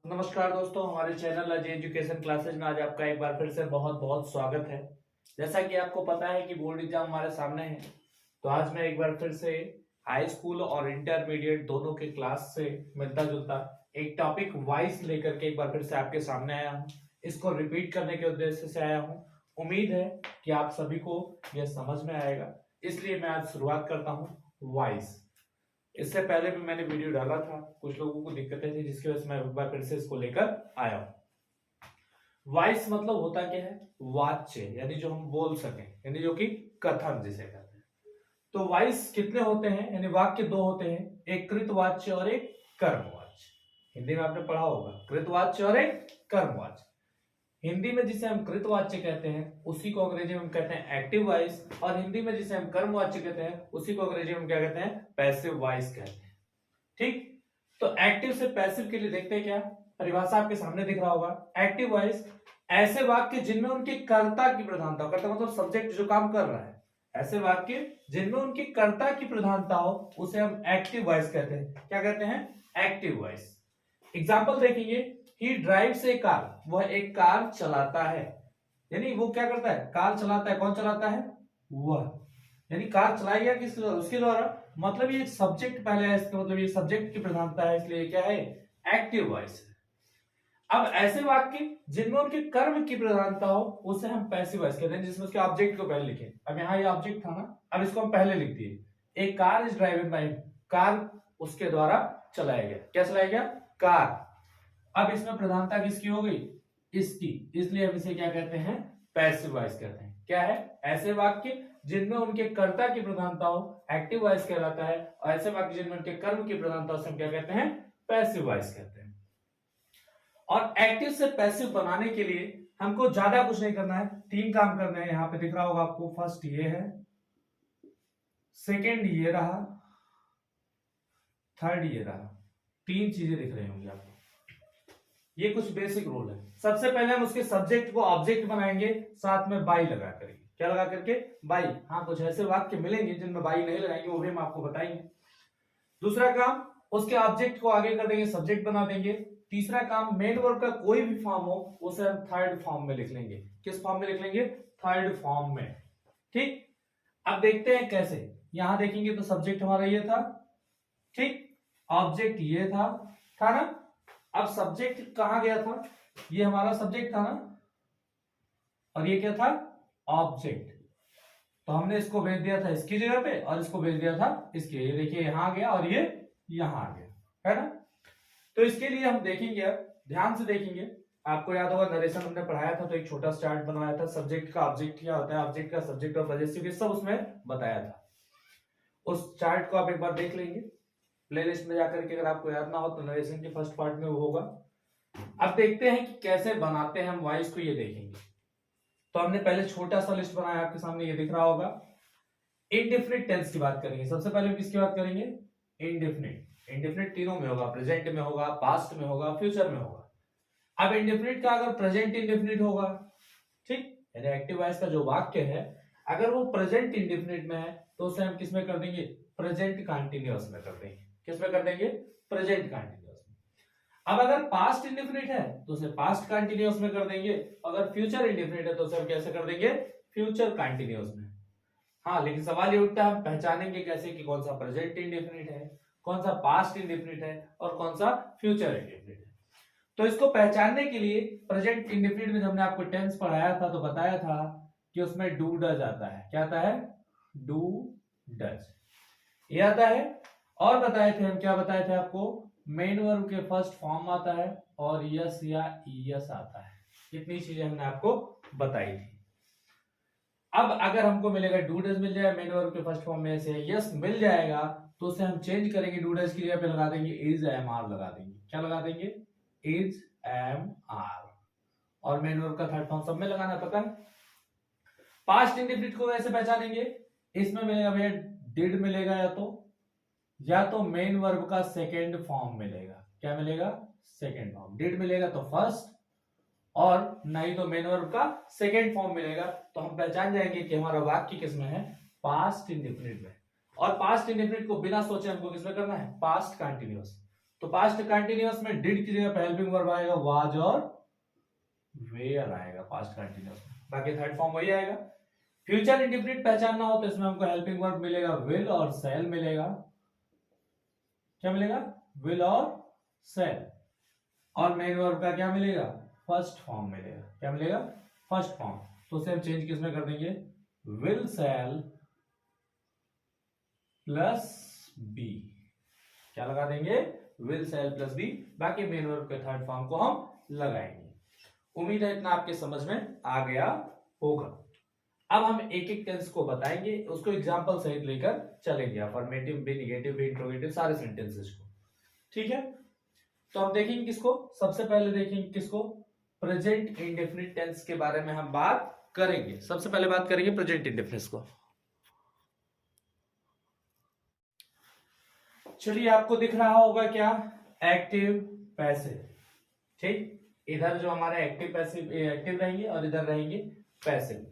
नमस्कार दोस्तों, हमारे चैनल अजय एजुकेशन क्लासेज में आज आपका एक बार फिर से बहुत बहुत स्वागत है। जैसा कि आपको पता है कि बोर्ड एग्जाम हमारे सामने है, तो आज मैं एक बार फिर से हाई स्कूल और इंटरमीडिएट दोनों के क्लास से मिलता जुलता एक टॉपिक वाइज लेकर के एक बार फिर से आपके सामने आया हूँ। इसको रिपीट करने के उद्देश्य से आया हूँ। उम्मीद है कि आप सभी को यह समझ में आएगा, इसलिए मैं आज शुरुआत करता हूँ वाइज। इससे पहले भी मैंने वीडियो डाला था, कुछ लोगों को दिक्कतें थी, जिसकी वजह से मैं एक बार फिर से इसको लेकर आया हूं। वॉइस मतलब होता क्या है? वाच्य, यानी जो हम बोल सकें, यानी जो कि कथन जिसे कहते हैं। तो वॉइस कितने होते हैं? यानी वाक्य दो होते हैं, एक कृतवाच्य और एक कर्मवाच्य। हिंदी में आपने पढ़ा होगा कृतवाच्य और एक कर्मवाच्य। हिंदी में जिसे हम कृतवाच्य कहते हैं उसी को अंग्रेजी में हम कहते हैं एक्टिव वॉइस, और हिंदी में जिसे हम कर्मवाच्य कहते हैं उसी को अंग्रेजी में क्या कहते हैं? पैसिव वॉइस कहते हैं। ठीक, तो एक्टिव से पैसिव के लिए देखते हैं, क्या परिभाषा आपके सामने दिख रहा होगा। एक्टिव वॉइस ऐसे वाक्य जिनमें उनके कर्ता की प्रधानता हो, कर्ता मतलब सब्जेक्ट जो काम कर रहा है, ऐसे वाक्य जिनमें उनके कर्ता की प्रधानता हो उसे हम एक्टिव वॉइस कहते हैं। क्या कहते हैं? Active voice. एग्जाम्पल देखेंगे, ही ड्राइव्स ए कार, वह एक कार चलाता है। यानी वो क्या करता है? कार चलाता है। कौन चलाता है? वह। यानी कार चलाई गया किस उसके द्वारा, मतलब ये सब्जेक्ट पहले है, इसका मतलब ये सब्जेक्ट की प्रधानता है, इसलिए क्या है? एक्टिव वॉइस है। अब ऐसे वाक्य जिनमें उनके कर्म की प्रधानता हो उसे हम पैसिव वॉइस कहते हैं, जिसमें उसके ऑब्जेक्ट को पहले लिखे। अब यहाँ ये ऑब्जेक्ट था ना, अब इसको हम पहले लिख दिए। एक car is driven by, car उसके द्वारा चलाया गया। क्या चलाया गया? कार। अब इसमें प्रधानता किसकी हो गई? इसकी, इसलिए हम इसे क्या कहते हैं? पैसिव वॉइस कहते हैं। क्या है? ऐसे वाक्य जिनमें उनके कर्ता की प्रधानता हो एक्टिव वॉइस कहलाता है, और ऐसे वाक्य जिनमें उनके कर्म की प्रधानता हो हम क्या कहते हैं? पैसिव वॉइस कहते हैं। और एक्टिव से पैसिव बनाने के लिए हमको ज्यादा कुछ नहीं करना है, तीन काम करने हैं। यहां पे दिख रहा होगा आपको, फर्स्ट ये है, सेकेंड ये रहा, थर्ड ये रहा। तीन चीजें दिख रही होंगी आपको। ये कुछ बेसिक रूल है। सबसे पहले हम उसके सब्जेक्ट को ऑब्जेक्ट बनाएंगे, साथ में बाई लगा करके। क्या लगा करके? बाई। हाँ, कुछ ऐसे वाक्य मिलेंगे जिनमें बाई नहीं लगाएंगे, वो भी हम आपको बताएंगे। दूसरा काम, उसके ऑब्जेक्ट को आगे कर देंगे, सब्जेक्ट बना देंगे। तीसरा काम, मेन वर्ब का कोई भी फॉर्म हो उसे हम थर्ड फॉर्म में लिख लेंगे। किस फॉर्म में लिख लेंगे? थर्ड फॉर्म में। ठीक, अब देखते हैं कैसे। यहां देखेंगे तो सब्जेक्ट हमारा ये था, ठीक, ऑब्जेक्ट ये था ना। अब सब्जेक्ट कहां गया था? ये हमारा सब्जेक्ट था ना, और ये क्या था? ऑब्जेक्ट। तो हमने इसको भेज दिया था इसकी जगह पे, और इसको भेज दिया था इसके। ये देखिए यहां गया और ये यहां आ गया, है ना। तो इसके लिए हम देखेंगे, अब ध्यान से देखेंगे। आपको याद होगा नरेशन हमने पढ़ाया था, तो एक छोटा सा चार्ट बनवाया था, सब्जेक्ट का ऑब्जेक्ट क्या होता है, ऑब्जेक्ट का सब्जेक्ट और पजेसिव, सब उसमें बताया था। उस चार्ट को आप एक बार देख लेंगे प्लेलिस्ट में जाकर के। अगर आपको याद ना हो तो नरेशन के फर्स्ट पार्ट में वो होगा। अब देखते हैं कि कैसे बनाते हैं हम वॉइस को, ये देखेंगे। तो हमने पहले छोटा सा लिस्ट बनाया, आपके सामने ये दिख रहा होगा। इनडेफिनिट टेंस की बात करेंगे। सबसे पहले किसकी बात करेंगे? इनडेफिनिट। इनडेफिनिट तीनों में होगा, प्रेजेंट में होगा, पास्ट में होगा, फ्यूचर में होगा। अब इनडेफिनिट का अगर प्रेजेंट इंडेफिनिट होगा, ठीक, यानी एक्टिव वॉइस का जो वाक्य है अगर वो प्रेजेंट इंडेफिनिट में है तो उसे हम किस में कर देंगे? प्रेजेंट कंटीन्यूअस में कर देंगे। किस में कर देंगे? प्रेजेंट कंटीन्यूअस में। अब अगर पास्ट इंडेफिनिट है तो उसे पास्ट कंटीन्यूअस में कर देंगे, अगर फ्यूचर इंडेफिनिट है तो उसे हम कैसे कर देंगे? फ्यूचर कंटीन्यूअस में। हाँ, लेकिन सवाल ये उठता है, हम पहचानेंगे कैसे कि कौन सा प्रेजेंट इंडेफिनिट है, कौन सा पास्ट इंडेफिनिट है, और कौन सा फ्यूचर इंडेफिनिट है। तो इसको पहचानने के लिए प्रेजेंट इंडेफिनिट में जब हमने आपको टेंस पढ़ाया था तो बताया था कि उसमें डू डज आता है। क्या आता है? डू डज ये आता है। और बताए थे हम, क्या बताए थे आपको? मेन वर्ब के फर्स्ट फॉर्म आता है, और यस या यस आता है। इतनी चीजें हमने आपको बताई थी। अब अगर हमको मिलेगा डू डज मिल जाए मेन वर्ब के फर्स्ट फॉर्म में से यस मिल जाएगा, तो उसे हम चेंज करेंगे, डू डज की जगह पे लगा देंगे इज एम आर लगा देंगे। क्या लगा देंगे? Is am are. और मेन वर्ब का थर्ड फॉर्म सब में लगाना पता है। पास्ट इंडेफिनिट को कैसे पहचानेंगे? इसमें मिलेगा भैया डिड मिलेगा, या तो मेन वर्ब का सेकेंड फॉर्म मिलेगा। क्या मिलेगा? Second form. डिड मिलेगा तो फर्स्ट, और नहीं तो मेन वर्ब का सेकेंड फॉर्म मिलेगा। तो हम पहचान जाएंगे कि हमारा वाक्य किसमें है? पास्ट इंडेफिनिट में। और पास्ट इंडेफिनिट को बिना सोचे हमको किसमें करना है? Past continuous. तो पास्ट कंटिन्यूअस में डिड की जगह पे हेल्पिंग वर्ब आएगा वाज और वेयर आएगा पास्ट कंटिन्यूअस में, बाकी थर्ड फॉर्म वही आएगा। फ्यूचर इंडेफिनिट पहचानना हो तो इसमें हमको हेल्पिंग वर्ब मिलेगा विल और शैल मिलेगा। क्या मिलेगा? विल और शैल। और मेन वर्ब का क्या मिलेगा? फर्स्ट फॉर्म मिलेगा। क्या मिलेगा? First form. तो उसे हम चेंज किसमें कर देंगे? Will shall plus be. क्या लगा देंगे? Will shall plus be. बाकी मेन वर्ब के थर्ड फॉर्म को हम लगाएंगे। उम्मीद है इतना आपके समझ में आ गया होगा। अब हम एक एक टेंस को बताएंगे, उसको एग्जांपल सहित लेकर चलेंगे, अफर्मेटिव भी, नेगेटिव भी, इंट्रोगेटिव, सारे सेंटेंसेस को। ठीक है, तो हम देखेंगे किसको? सबसे पहले देखेंगे किसको? प्रेजेंट इंडेफिनिट टेंस के बारे में हम बात करेंगे। सबसे पहले बात करेंगे प्रेजेंट इंडेफिनिट को। चलिए, आपको दिख रहा होगा क्या? Active passive. ठीक, इधर जो हमारे एक्टिव पैसिव एक्टिव रहेंगे और इधर रहेंगे पैसिव।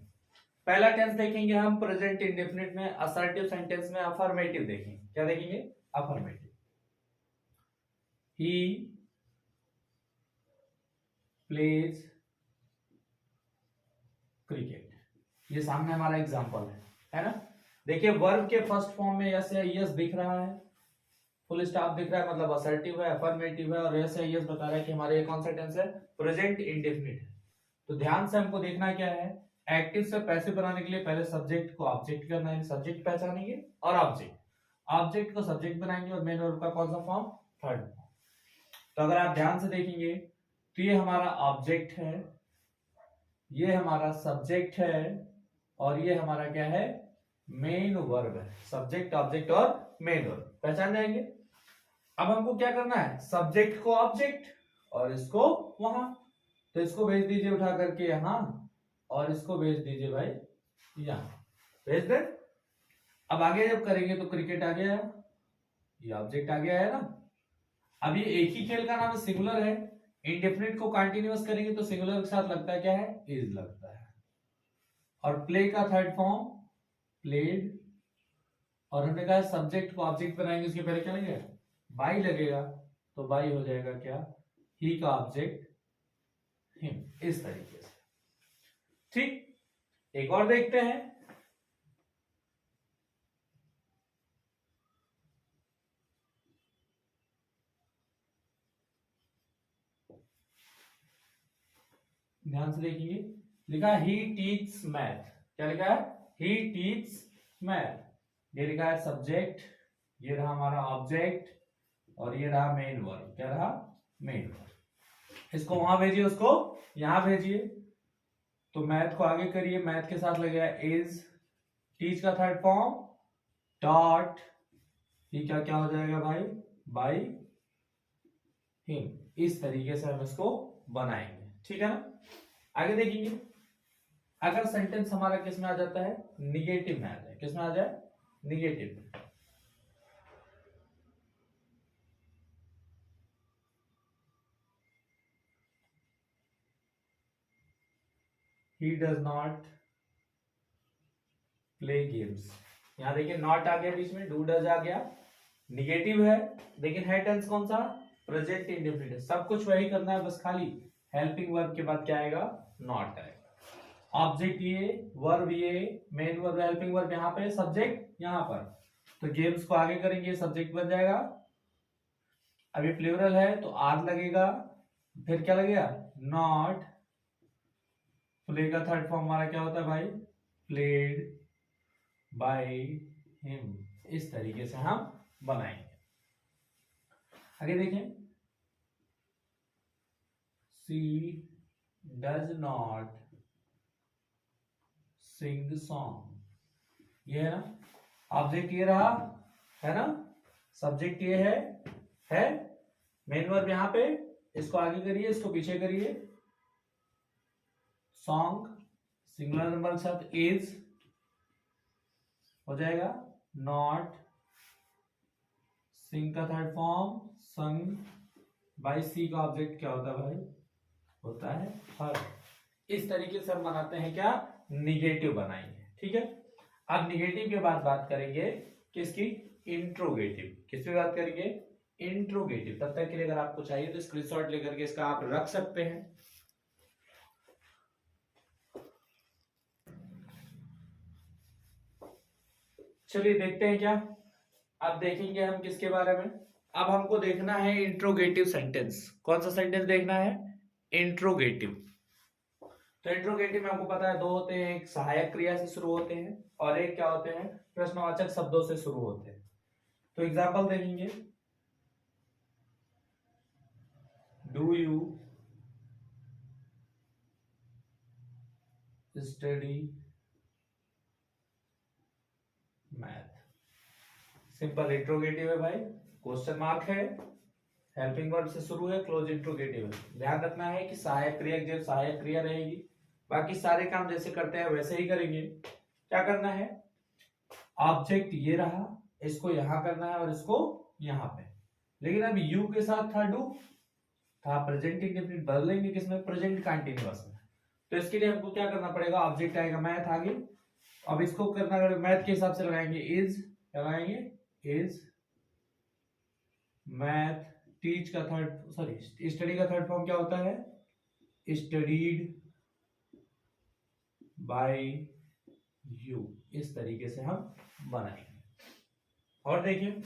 पहला टेंस देखेंगे हम प्रेजेंट इंडेफिनिट में, असर्टिव सेंटेंस में अफर्मेटिव देखेंगे। क्या देखेंगे? अफर्मेटिव। ही प्लेज क्रिकेट, ये सामने हमारा एग्जांपल है ना? देखिए, वर्ब के फर्स्ट फॉर्म में यस या यस दिख रहा है, फुल स्टॉप दिख रहा है, मतलब असर्टिव है, अफर्मेटिव है, और यस या यस बता रहा है कि हमारे ये कौन सा टेंस है? प्रेजेंट इंडेफिनिट है। तो ध्यान से हमको देखना क्या है, एक्टिव से पैसिव बनाने के लिए पहले सब्जेक्ट को ऑब्जेक्ट करना है, सब्जेक्ट पहचानेंगे और ऑब्जेक्ट को सब्जेक्ट बनाएंगे, और मेन वर्ब का कौन सा फॉर्म? Third form. तो अगर आप ध्यान से देखेंगे तो ये हमारा ऑब्जेक्ट है, ये हमारा सब्जेक्ट है, और ये हमारा क्या है? मेन वर्ब है। सब्जेक्ट, ऑब्जेक्ट और मेन वर्ब पहचान जाएंगे। अब हमको क्या करना है? सब्जेक्ट को ऑब्जेक्ट और इसको वहां, तो इसको भेज दीजिए उठा करके यहां, और इसको भेज दीजिए भाई यहां, भेज दे। अब आगे जब करेंगे तो क्रिकेट आ गया, ये ऑब्जेक्ट आ गया है ना। अब ये एक ही खेल का नाम है, सिंगुलर है। इंडेफिनिट को कंटिन्यूअस करेंगे तो सिंगुलर के साथ लगता है क्या है? इज लगता है। और प्ले का थर्ड फॉर्म प्लेड, और हमने कहा सब्जेक्ट को ऑब्जेक्ट बनाएंगे, उसके पहले क्या लगेगा? बाई लगेगा, तो बाई हो जाएगा क्या? ही का ऑब्जेक्ट हिम, इस तरीके से। ठीक, एक और देखते हैं। ध्यान से देखेंगे, लिखा है ही टीच मैथ। क्या लिखा है? ही टीच मैथ। ये लिखा है सब्जेक्ट, ये रहा हमारा ऑब्जेक्ट, और ये रहा मेन वर्ब। क्या रहा? Main verb. इसको वहां भेजिए, उसको यहां भेजिए। तो मैथ को आगे करिए, मैथ के साथ लगेगा इज, टीच का थर्ड फॉर्म डॉट, ये क्या क्या हो जाएगा भाई? By him. इस तरीके से हम इसको बनाएंगे। ठीक है ना? आगे देखेंगे, अगर सेंटेंस हमारा किस में आ जाता है? निगेटिव में आ जाए। किस में आ जाए? निगेटिव में। He does not play games। यहां देखिए नॉट आ गया बीच में, डू डज आ गया, निगेटिव है, लेकिन है टेंस कौन सा? Present indefinite. सब कुछ वही करना है, बस खाली हेल्पिंग वर्ब के बाद क्या आएगा? नॉट आएगा। ऑब्जेक्ट ये, वर्ब ये, मेन वर्ब, हेल्पिंग वर्ब यहाँ पे, सब्जेक्ट यहाँ पर। तो गेम्स को आगे करेंगे, सब्जेक्ट बन जाएगा। अभी प्लूरल है तो आर लगेगा, फिर क्या लगेगा? नॉट। प्ले का थर्ड फॉर्म हमारा क्या होता है भाई? Played by him. इस तरीके से हम बनाएंगे। आगे देखें, सी डज नॉट सिंग सॉन्ग। ये है ना, ऑब्जेक्ट ये रहा है ना, सब्जेक्ट ये है मेन वर्ब यहाँ पे, इसको आगे करिए, इसको पीछे करिए। सॉन्ग सिंगुलर नंबर के साथ इज हो जाएगा, नॉट, सिंग का थर्ड फॉर्म संग, बाई सी का ऑब्जेक्ट क्या होता है भाई? होता है हर। इस तरीके से हम बनाते हैं क्या? निगेटिव बनाएंगे। ठीक है, अब निगेटिव के बाद बात करेंगे किसकी? इंट्रोगेटिव। किसकी बात करेंगे? इंट्रोगेटिव। तब तक के लिए अगर आपको चाहिए तो स्क्रीनशॉट लेकर के इसका आप रख सकते हैं। चलिए देखते हैं क्या। अब देखेंगे हम किसके बारे में। अब हमको देखना है इंट्रोगेटिव सेंटेंस। कौन सा सेंटेंस देखना है? इंट्रोगेटिव। तो इंट्रोगेटिव में हमको पता है दो होते हैं, एक सहायक क्रिया से शुरू होते हैं और एक क्या होते हैं, प्रश्नवाचक शब्दों से शुरू होते हैं। तो एग्जाम्पल देखेंगे, do you study math. Simple interrogative है भाई, क्वेश्चन मार्क है, हेल्पिंग वर्ब से शुरू है, क्लोज इंट्रोगेटिव है। ध्यान रखना है कि सहायक क्रिया जब सहायक क्रिया रहेगी, बाकी सारे काम जैसे करते हैं वैसे ही करेंगे। क्या करना है, ऑब्जेक्ट ये रहा, इसको यहां करना है और इसको यहां पे। लेकिन अब यू के साथ था डू, था प्रेजेंट इंडेफिनिट, बदलेंगे किसमें, प्रेजेंट कंटीन्यूअस में। तो इसके लिए हमको क्या करना पड़ेगा, ऑब्जेक्ट आएगा मैथ आगे। अब इसको करना मैथ के हिसाब से लगाएंगे, इज लगाएंगे, इज मैथ, टीच का थर्ड, सॉरी स्टडी का थर्ड फॉर्म क्या होता है, स्टडीड बाय यू। इस तरीके से हम बनाएंगे। और देखिए,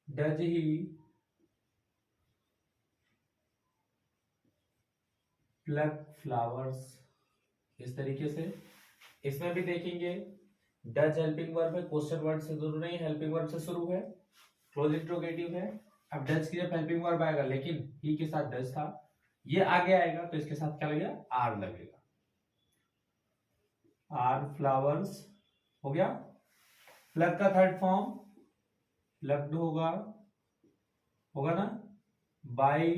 डज ही प्लक फ्लावर्स, इस तरीके से। इसमें भी देखेंगे, डज हेल्पिंग वर्ब है, क्वेश्चन वर्ड से शुरू नहीं, हेल्पिंग वर्ब से शुरू है, क्लोज इंट्रोगेटिव है। अब डज की जब हेल्पिंग वर्ब आएगा, लेकिन ही के साथ डज था, ये आगे आएगा तो इसके साथ क्या लगेगा, आर लगेगा। आर फ्लावर्स हो गया। प्लग का थर्ड फॉर्म प्लग्ड होगा, होगा ना। बाई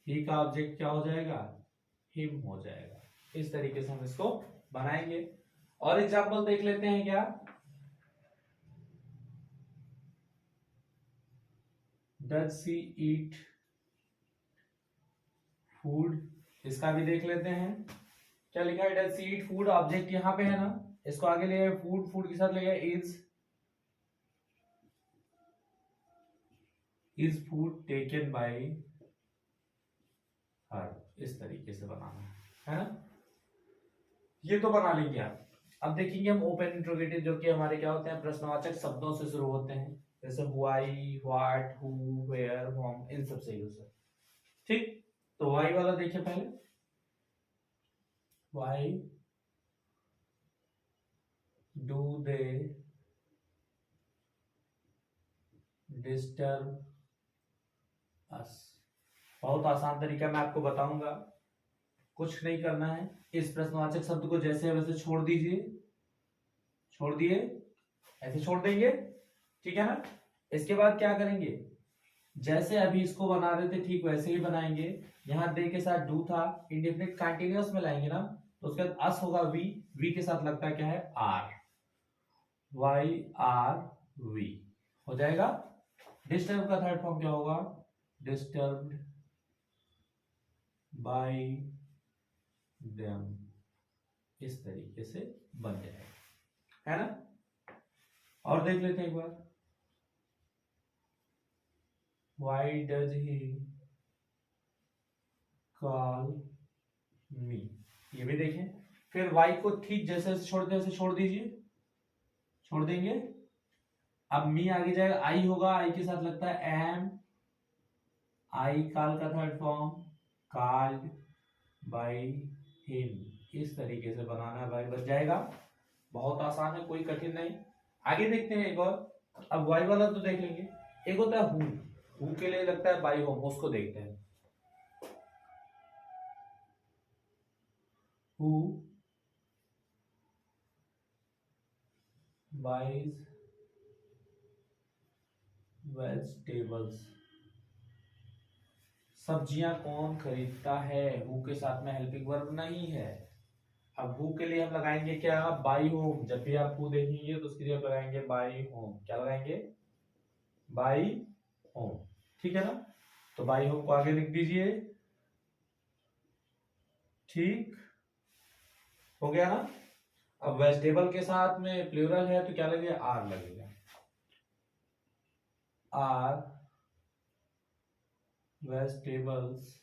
ही का ऑब्जेक्ट क्या हो जाएगा, हिम हो जाएगा। इस तरीके से हम इसको बनाएंगे। और एग्जांपल देख लेते हैं क्या, डज सी ईट फूड, इसका भी देख लेते हैं। क्या लिखा है, does she eat food, object यहां पे है ना, इसको आगे ले फूड, फूड के साथ ले गया is food taken by her. इस तरीके से बनाना है ना। ये तो बना लेंगे आप। अब देखेंगे हम ओपन इंट्रोगेटिव, जो कि हमारे क्या होते हैं, प्रश्नवाचक शब्दों से शुरू होते हैं, जैसे why, what, who, where, whom, इन सब से यूज है। ठीक, तो व्हाई वाला देखिए पहले, why do they disturb us. बहुत आसान तरीका मैं आपको बताऊंगा, कुछ नहीं करना है, इस प्रश्नवाचक शब्द को जैसे है वैसे छोड़ दीजिए, छोड़ दिए, ऐसे छोड़ देंगे, ठीक है ना। इसके बाद क्या करेंगे, जैसे अभी इसको बना रहे थे ठीक वैसे ही बनाएंगे। यहां दे के साथ डू था, इंडेफिनिट कंटीन्यूअस में लाएंगे ना, तो उसके बाद अस होगा वी, वी के साथ लगता है क्या है, आर, वाई आर वी हो जाएगा। डिस्टर्ब का थर्ड फॉर्म क्या होगा, डिस्टर्ब्ड बाय देम। इस तरीके से बन जाएगा, है ना। और देख लेते हैं एक बार, why does he call me, ये भी देखें। फिर वाई को ठीक जैसे छोड़ते हैं वैसे छोड़ दीजिए, छोड़ देंगे। अब मी आगे जाएगा, आई होगा, आई के साथ लगता है एम, आई कॉल का third form, called by him. इस तरीके से बनाना है भाई, बच जाएगा। बहुत आसान है, कोई कठिन नहीं। आगे देखते हैं एक और। अब वाई वाला तो देख लेंगे, एक होता है हु के लिए लगता है बाई होम, उसको देखते हैं। हु बाइज वेजिटेबल्स, सब्जियां कौन खरीदता है, हु के साथ में हेल्पिंग वर्ब नहीं है। अब हु के लिए हम लगाएंगे क्या, बाई होम। जब भी आप हु देखेंगे तो उसके लिए लगाएंगे बाई होम। क्या लगाएंगे, बाई होम, ठीक है ना। तो बाई होम को आगे लिख दीजिए, ठीक हो गया ना। अब वेजिटेबल के साथ में प्लूरल है तो क्या लगेगा, आर लगेगा। आर वेजिटेबल्स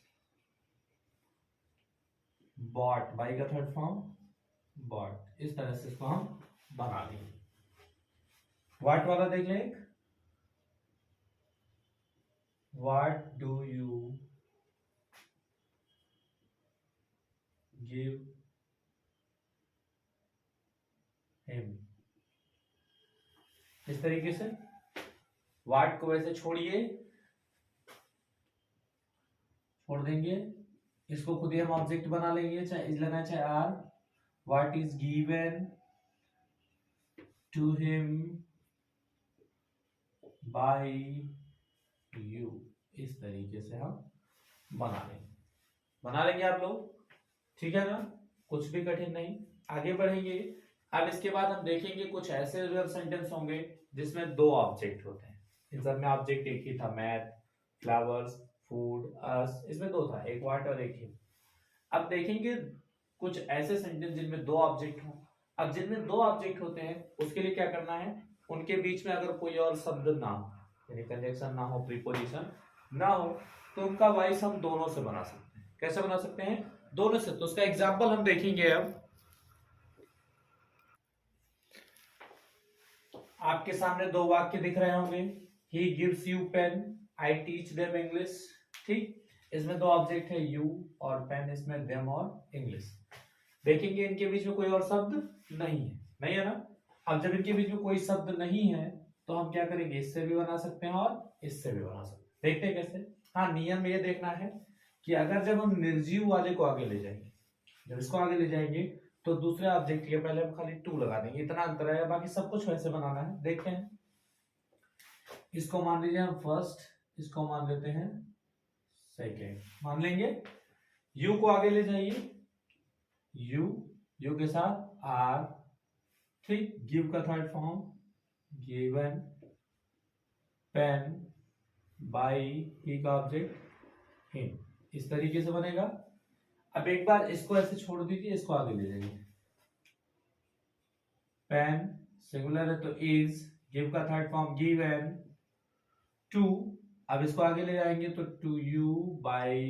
बॉट, बाई का थर्ड फॉर्म बॉट। इस तरह से इसको हम बना लेंगे। व्हाट वाला देख लें, what do you give him, इस तरीके से। व्हाट को वैसे छोड़िए, छोड़ देंगे, इसको खुद ही हम ऑब्जेक्ट बना लेंगे, चाहे इज लेना चाहे are. What is given to him by you, इस तरीके से हम बना लेंगे आप लोग, ठीक है ना, कुछ भी कठिन नहीं। आगे बढ़ेंगे। अब इसके बाद हम देखेंगे कुछ ऐसे वर्ब सेंटेंस होंगे जिसमें दो ऑब्जेक्ट होते हैं। इन सब में ऑब्जेक्ट एक ही था, मैथ, फ्लावर्स, फूड, अस, इसमें दो था, एक व्हाट और एक हिम। अब देखेंगे कुछ ऐसे सेंटेंस जिनमें दो ऑब्जेक्ट हो। अब जिनमें दो ऑब्जेक्ट होते हैं उसके लिए क्या करना है, उनके बीच में अगर कोई और शब्द ना हो, यानी कंजंक्शन ना हो, प्रीपोजिशन ना हो, तो उनका वॉइस हम दोनों से बना सकते हैं। कैसे बना सकते हैं, दोनों से। तो उसका एग्जाम्पल हम देखेंगे। अब आपके सामने दो वाक्य दिख रहे होंगे, he gives you pen, I teach them English. ठीक, इसमें दो ऑब्जेक्ट है, यू और पेन, इसमें देम और इंग्लिश। देखेंगे इनके बीच में कोई और शब्द नहीं है ना। अब जब इनके बीच में कोई शब्द नहीं है तो हम क्या करेंगे, इससे भी बना सकते हैं और इससे भी बना सकते हैं। देखते हैं कैसे। हाँ, नियम ये देखना है कि अगर जब हम निर्जीव वाले को आगे ले जाएंगे, जब इसको आगे ले जाएंगे तो दूसरे ऑब्जेक्ट के पहले हम खाली टू लगा देंगे, इतना अंतर है, बाकी सब कुछ वैसे बनाना है। देखते हैं, इसको मान लीजिए हम फर्स्ट, इसको मान लेते हैं सेकेंड, मान लेंगे। यू को आगे ले जाइए, यू के साथ आर, ठीक, गिव का third form given, pen, by, he का ऑब्जेक्ट हिम, इस तरीके से बनेगा। अब एक बार इसको ऐसे छोड़ दीजिए, इसको आगे ले जाइए। पेन सिंगुलर है तो इज, गिव का थर्ड फॉर्म गिवन, टू, अब इसको आगे ले जाएंगे तो टू यू बाय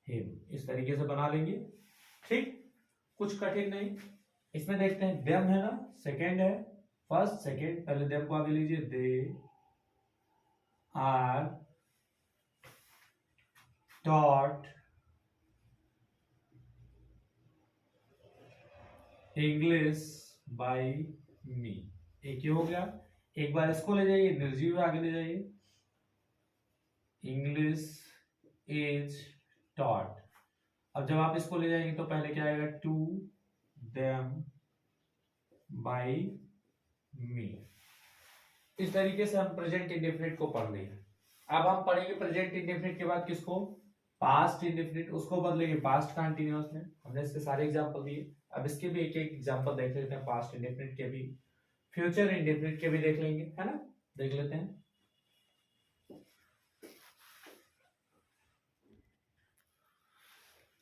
हिम, इस तरीके से बना लेंगे। ठीक, कुछ कठिन नहीं। इसमें देखते हैं, देम है ना, सेकंड है, फर्स्ट सेकंड, पहले देम को आगे लीजिए, they are taught English by me, एक ही हो गया। एक बार इसको ले जाइए, निर्जीव आगे ले जाइए, इंग्लिश इज टॉट। अब जब आप इसको ले जाएंगे तो पहले क्या आएगा, टू देम बाय मी। इस तरीके से हम प्रेजेंट इंडेफिनिट को पढ़ लिए। अब हम पढ़ेंगे प्रेजेंट इंडेफिनिट के बाद किसको, पास्ट इंडेफिनिट, उसको बदलेंगे पास्ट कंटीन्यूअस में। हमने इसके सारे एग्जांपल दिए, अब इसके भी एक एक एग्जांपल देख लेते हैं, पास्ट इंडेफिनिट के भी, फ्यूचर इंडेफिनिट के भी देख लेंगे, है ना, देख लेते हैं।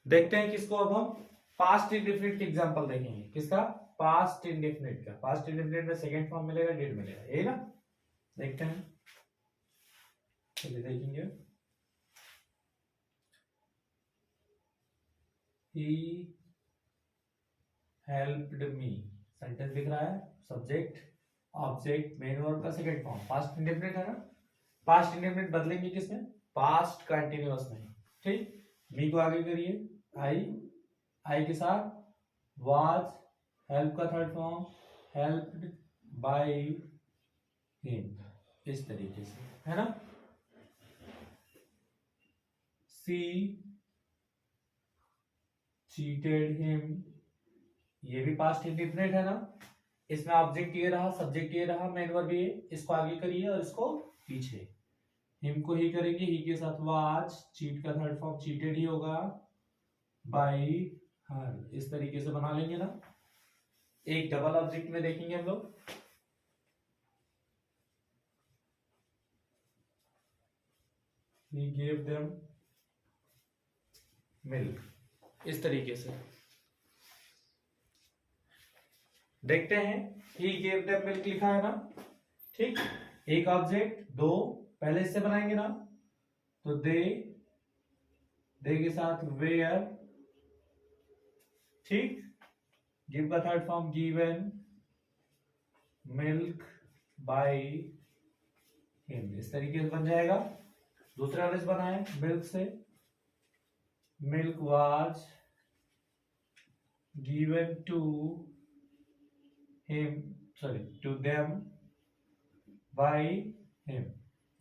देखते हैं किसको, अब हम पास्ट इंडेफिनिट के एग्जांपल देखेंगे। किसका, पास्ट इंडेफिनिट का। पास्ट इंडेफिनिट में सेकंड फॉर्म मिलेगा, डिड मिलेगा, यही ना। देखते हैं, चलिए देखेंगे। ही हेल्प्ड मी, सेंटेंस दिख रहा है, सब्जेक्ट ऑब्जेक्ट मेन वर्ब का सेकंड फॉर्म, पास्ट इंडेफिनिट है ना। पास्ट इंडेफिनिट बदलेंगे किसमें, पास्ट कंटीन्यूअस में। ठीक, मी को आगे करिए, आई के साथ वाज, हेल्प का third form helped bye him, इस तरीके से, है ना। सी चीटेड हिम, ये भी पास्ट इंडेफिनिट है ना। इसमें ऑब्जेक्ट ये रहा, सब्जेक्ट ये रहा, मेन वर्ब ये, इसको आगे करिए और इसको पीछे। हिम को ही करेंगे, ही के साथ वाज, चीट का थर्ड फॉर्म चीटेड ही होगा, बाय हर, इस तरीके से बना लेंगे ना। एक डबल ऑब्जेक्ट में देखेंगे हम लोग, he gave them milk, इस तरीके से देखते हैं। he gave them milk लिखा है ना, ठीक। एक ऑब्जेक्ट दो, पहले इससे बनाएंगे ना, तो दे के साथ वेयर, ठीक। गिव का third form given, milk bye him, इस तरीके से बन जाएगा। दूसरा वाले से बनाए मिल्क से, milk was given to him, sorry to them by him.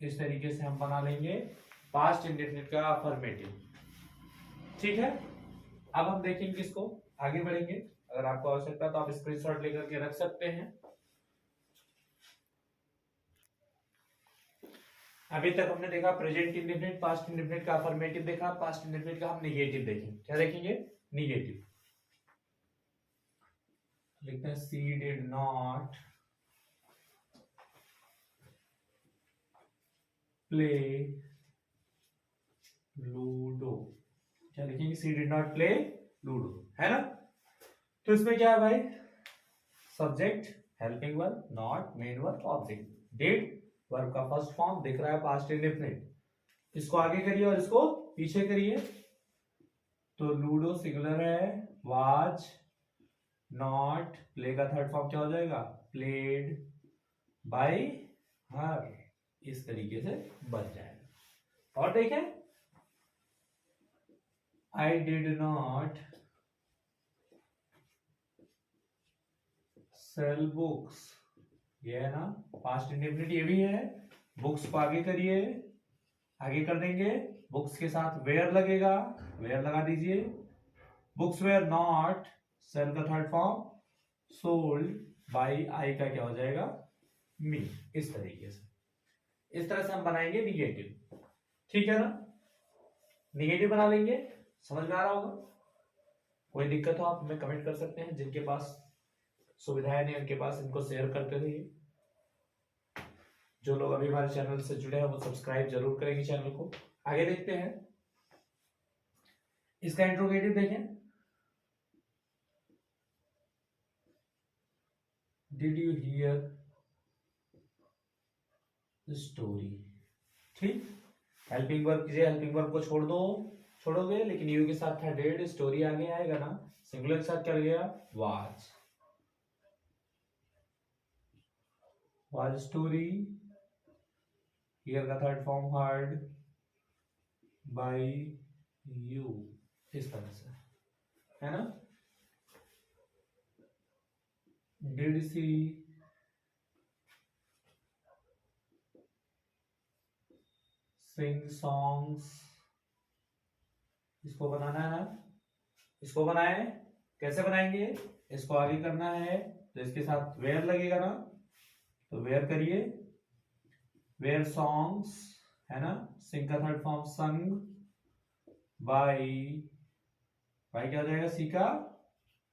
इस तरीके से हम बना लेंगे पास्ट इंडेफिनिट का अफर्मेटिव, ठीक है। अब हम देखेंगे इसको, आगे बढ़ेंगे। अगर आपको आवश्यकता तो आप स्क्रीनशॉट लेकर के रख सकते हैं। अभी तक हमने देखा प्रेजेंट इंडेफिनिट, पास्ट इंडेफिनिट का अफर्मेटिव देखा, पास्ट इंडेफिनिट का हम निगेटिव देखेंगे। क्या देखेंगे? निगेटिव। लिखते हैं सी डिड नॉट प्ले लूडो। क्या लिखेंगे? सी डिड नॉट प्ले लूडो, है ना। तो इसमें क्या है भाई? Subject, helping verb, not, main verb, object. Did verb का फर्स्ट फॉर्म दिख रहा है पास्ट इंडेफिनिट, इसको आगे करिए और इसको पीछे करिए। तो लूडो सिंगुलर है, वाज नॉट, प्ले का थर्ड फॉर्म क्या हो जाएगा? प्लेड बाय हर, इस तरीके से बन जाएगा। और देखें, I did not sell books, ये है ना पास्ट इंडेफिनिट, ये भी है। बुक्स को आगे करिए, आगे कर देंगे, बुक्स के साथ वेयर लगेगा, वेयर लगा दीजिए। बुक्स वेयर नॉट, सेल का थर्ड फॉर्म सोल्ड बाय, आई का क्या हो जाएगा? मी। इस तरीके से, इस तरह से हम बनाएंगे निगेटिव, ठीक है ना। निगेटिव बना लेंगे, समझ में आ रहा होगा। कोई दिक्कत हो आप हमें कमेंट कर सकते हैं, जिनके पास सुविधाएं नहीं उनके पास इनको शेयर करते रहिए। जो लोग अभी हमारे चैनल से जुड़े हैं वो सब्सक्राइब जरूर करेंगे चैनल को। आगे देखते हैं, इसका इंट्रोगेटिव देखें। Did you here the story, ठीक। हेल्पिंग वर्ब कीजिए, हेल्पिंग वर्ब को छोड़ोगे, लेकिन यू के साथ था डिड, स्टोरी आगे आएगा ना, सिंगुलर के साथ क्या लगेगा? वाज, वाज स्टोरी, हियर का third form heard by you, इस तरह से, है ना। डिड सी सिंग सॉन्ग्स, इसको बनाना है ना, इसको बनाए, कैसे बनाएंगे? इसको आगे करना है तो इसके साथ वेयर लगेगा ना, तो वेयर करिए, वेयर सॉन्ग्स, है ना। सिंग का third form sung by, by क्या हो जाएगा? सी का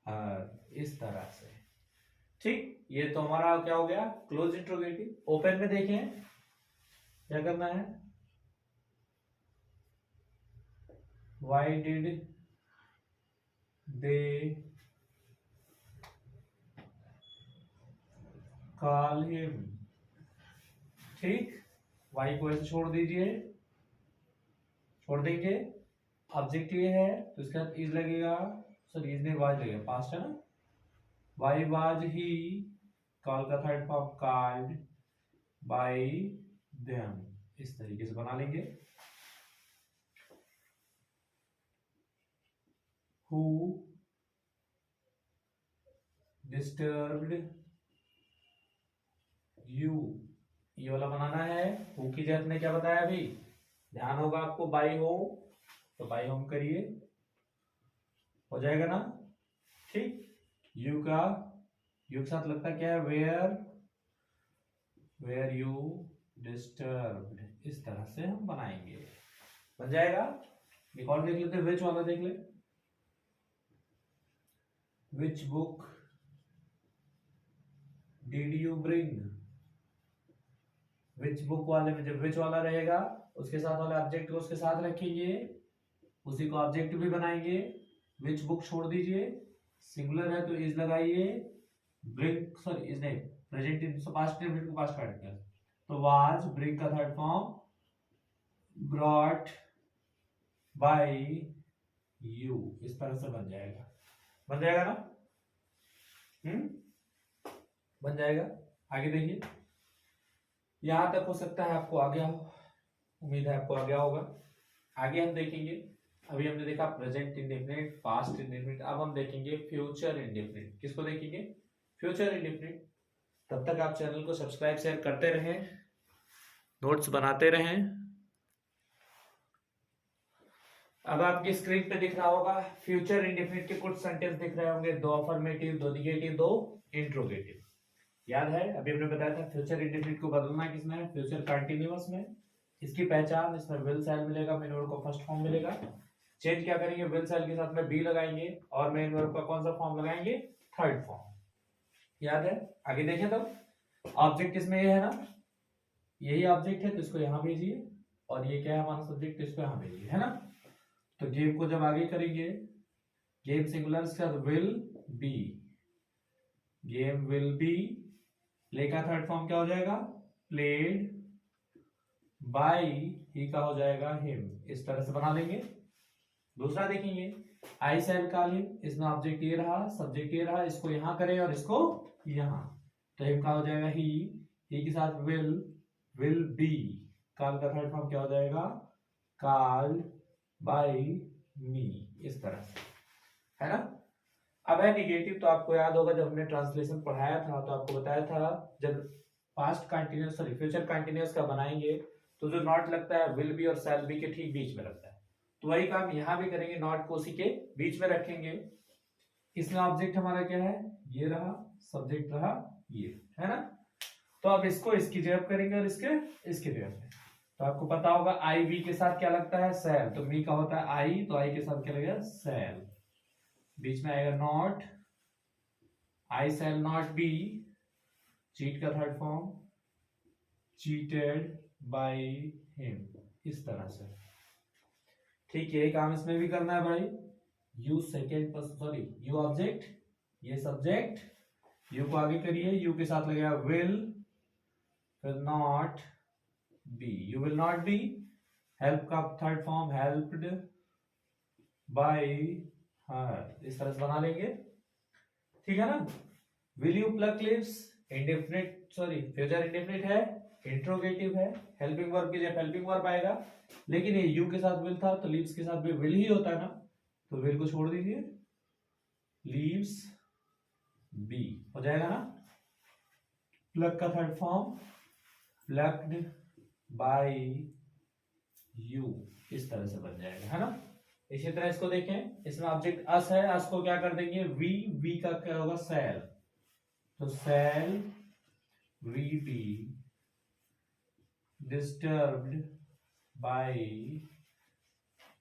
हर, इस तरह से, ठीक। ये तो हमारा क्या हो गया? Close interrogative. ओपन में देखें क्या करना है। Why did they call him, ठीक। वाई को ऐसे छोड़ दीजिए, छोड़ देंगे। ऑब्जेक्ट ये है तो इसके साथ इज लगेगा, सॉरी इज नहीं वाज लगेगा, पास्ट है ना। वाई वाज ही, कॉल का third form called by them, इस तरीके से बना लेंगे। हु डिस्टर्ब्ड यू, ये वाला बनाना है। हु की जगह ने क्या बताया अभी? ध्यान होगा आपको, बाई होम, तो बाई होम करिए, हो जाएगा ना, ठीक। यू के साथ लगता क्या है? वेयर, वेयर यू डिस्टर्ब्ड, इस तरह से हम बनाएंगे, बन जाएगा। एक और देख लेते हैं, विच वाला देख ले। Which book did you bring, which book वाले में जब विच वाला रहेगा उसके साथ वाले ऑब्जेक्ट को उसके साथ रखेंगे, उसी को ऑब्जेक्ट भी बनाएंगे। विच बुक छोड़ दीजिए, सिंगुलर है तो इज लगाइए, ब्रिंग, सॉरी इज नहीं, प्रेजेंट पास्ट को पास्ट कर, तो वाज ब्रिंग का third form brought by you, इस तरह से बन जाएगा ना? बन जाएगा। आगे देखिए, यहां तक हो सकता है आपको आ गया हो, उम्मीद है आपको आ गया होगा। आगे हम देखेंगे, अभी हमने देखा प्रेजेंट इंडेफिनिट, पास्ट इंडेफिनिट, अब हम देखेंगे फ्यूचर इंडेफिनिट। किसको देखेंगे? Future indefinite. तब तक आप चैनल को सब्सक्राइब शेयर करते रहें, नोट्स बनाते रहें। अब आपकी स्क्रीन पे दिख रहा होगा फ्यूचर इंडेफिनिट के कुछ सेंटेंस दिख रहे होंगे, 2 अफर्मेटिव, 2 निगेटिव, 2 इंट्रोगेटिव। याद है अभी हमने बताया था फ्यूचर इंडेफिनिट को बदलना किसमें है? फ्यूचर कंटीन्यूअस में। इसकी पहचान, इसमें विल सेल मिलेगा, मेन वर्ब का फर्स्ट फॉर्म मिलेगा। चेंज क्या करेंगे? विल सेल के साथ में बी लगाएंगे और मेन वर्ब का कौन सा फॉर्म लगाएंगे? Third form. याद है? आगे देखें तो ऑब्जेक्ट इसमें ये है ना, यही ऑब्जेक्ट है तो इसको यहां भेजिए, और ये क्या है हमारा सब्जेक्ट, इसको यहां भेजिए, है ना? तो गेम को जब आगे करेंगे, गेम सिंगुलर के साथ will be, game will be, play का थर्ड फॉर्म क्या हो जाएगा? प्लेड बाय ही का हो जाएगा हिम। इस तरह से बना लेंगे। दूसरा देखेंगे, आई शैल कॉल हिम, इसमें ऑब्जेक्ट ये रहा, सब्जेक्ट ये रहा, इसको यहां करें और इसको यहां, तो हिम का हो जाएगा ही के साथ विल बी, कॉल का थर्ड फॉर्म क्या हो जाएगा? कॉल्ड बाय मी। इस तरह से, है ना? अब है निगेटिव, तो आपको याद होगा जब हमने ट्रांसलेशन पढ़ाया था तो आपको बताया था जब past continuous sorry future continuous का बनाएंगे तो जो नॉट लगता है विल बी और शैल बी के ठीक बीच में लगता है, तो वही काम यहां भी करेंगे, नॉट को उसी के बीच में रखेंगे। इसमें ऑब्जेक्ट हमारा क्या है? ये रहा, सब्जेक्ट रहा ये, है ना? तो अब इसको इसकी जगह करेंगे और इसके जगह पे, तो आपको पता होगा आई वी के साथ क्या लगता है? सेल। तो मी का होता है आई, तो आई के साथ क्या लगेगा? सेल। बीच में आएगा not, I shall not be, cheat का third form cheated by him. इस तरह से ठीक है, काम इसमें भी करना है भाई। You second person sorry you object, ये सब्जेक्ट, यू को आगे करिए, यू के साथ लगेगा विल, फिर not be, you will not be, help का third form helped by her. इस तरह से बना लेंगे, ठीक है ना? Will you pluck leaves, indefinite sorry future indefinite है, इंट्रोगेटिव है, हेल्पिंग वर्ब की जगह हेल्पिंग वर्ब आएगा, लेकिन ये यू के साथ विल था तो लीव्स के साथ भी विल ही होता है ना, तो विल को छोड़ दीजिए, लीव्स बी हो जाएगा ना? प्लग का third form plugged by you, इस तरह से बन जाएगा, है ना? इसी तरह इसको देखें, इसमें ऑब्जेक्ट अस है, अस को क्या कर देंगे? वी का क्या होगा? सेल, तो shall we be disturbed by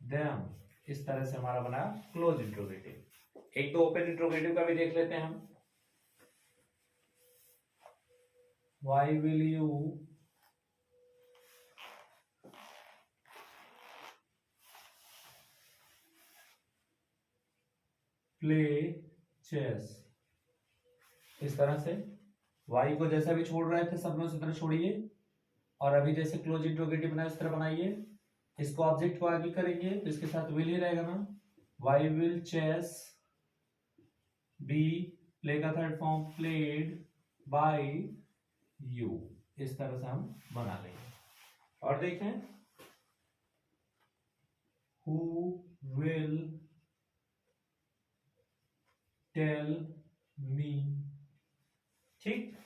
them. इस तरह से हमारा बना क्लोज इंट्रोगेटिव। एक दो ओपन इंट्रोगेटिव का भी देख लेते हैं हम। Why will you play chess. इस तरह से वाई को जैसा भी छोड़ रहे थे सब लोग उसी तरह छोड़िए, और अभी जैसे क्लोज इंट्रोगेटिव बनाए उस तरह बनाइए। इसको ऑब्जेक्ट को आगे करेंगे तो इसके साथ विल ही रहेगा ना, why will chess be, play का third form played by you. इस तरह से हम बना लेंगे। और देखें, हु विल टेल मी। ठीक,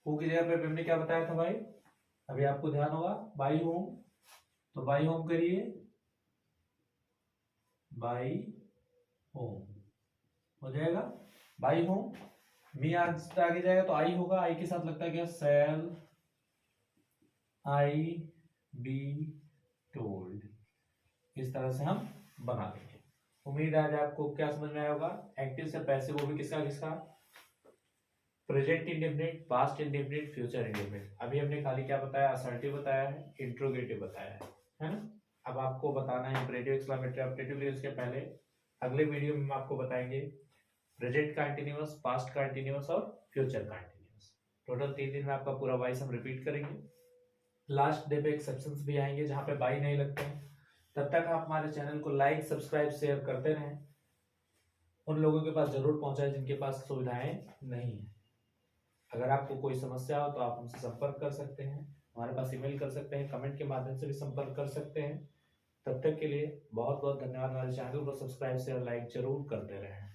हु की जगह पे हमने क्या बताया था भाई? अभी आपको ध्यान होगा, बाई होम, तो बाई होम करिए, बाई होम हो जाएगा, बाई होम। मी आगे जाएगा तो आई होगा, आई के साथ लगता है क्या? Shall I be told. इस तरह से हम बना लेंगे। उम्मीद है आज आपको क्या समझ में आया होगा। एक्टिव से पैसिव वो भी किसका? Present indefinite, past indefinite, future indefinite. अभी हमने खाली क्या बताया? असर्टिव बताया है, इंट्रोगेटिव बताया है ना? अब आपको बताना है इंपरेटिव, एक्सक्लेमेटरी, ऑब्जेक्टिव। उसके पहले अगले वीडियो में हम आपको बताएंगे प्रेजेंट कंटीन्यूअस, पास्ट कंटीन्यूअस और फ्यूचर कंटीन्यूअस। टोटल 3 दिन में आपका पूरा वॉइस हम रिपीट करेंगे। लास्ट डे पे एक्सेप्शंस भी आएंगे जहां पे बाई नहीं लगते हैं। तब तक आप हमारे चैनल को लाइक सब्सक्राइब शेयर करते रहें, उन लोगों के पास जरूर पहुंचाएं जिनके पास सुविधाएं नहीं है। अगर आपको कोई समस्या हो तो आप हमसे संपर्क कर सकते हैं, हमारे पास ईमेल कर सकते हैं, कमेंट के माध्यम से भी संपर्क कर सकते हैं। तब तक के लिए बहुत बहुत धन्यवाद। हमारे चैनल को सब्सक्राइब शेयर लाइक जरूर करते रहें।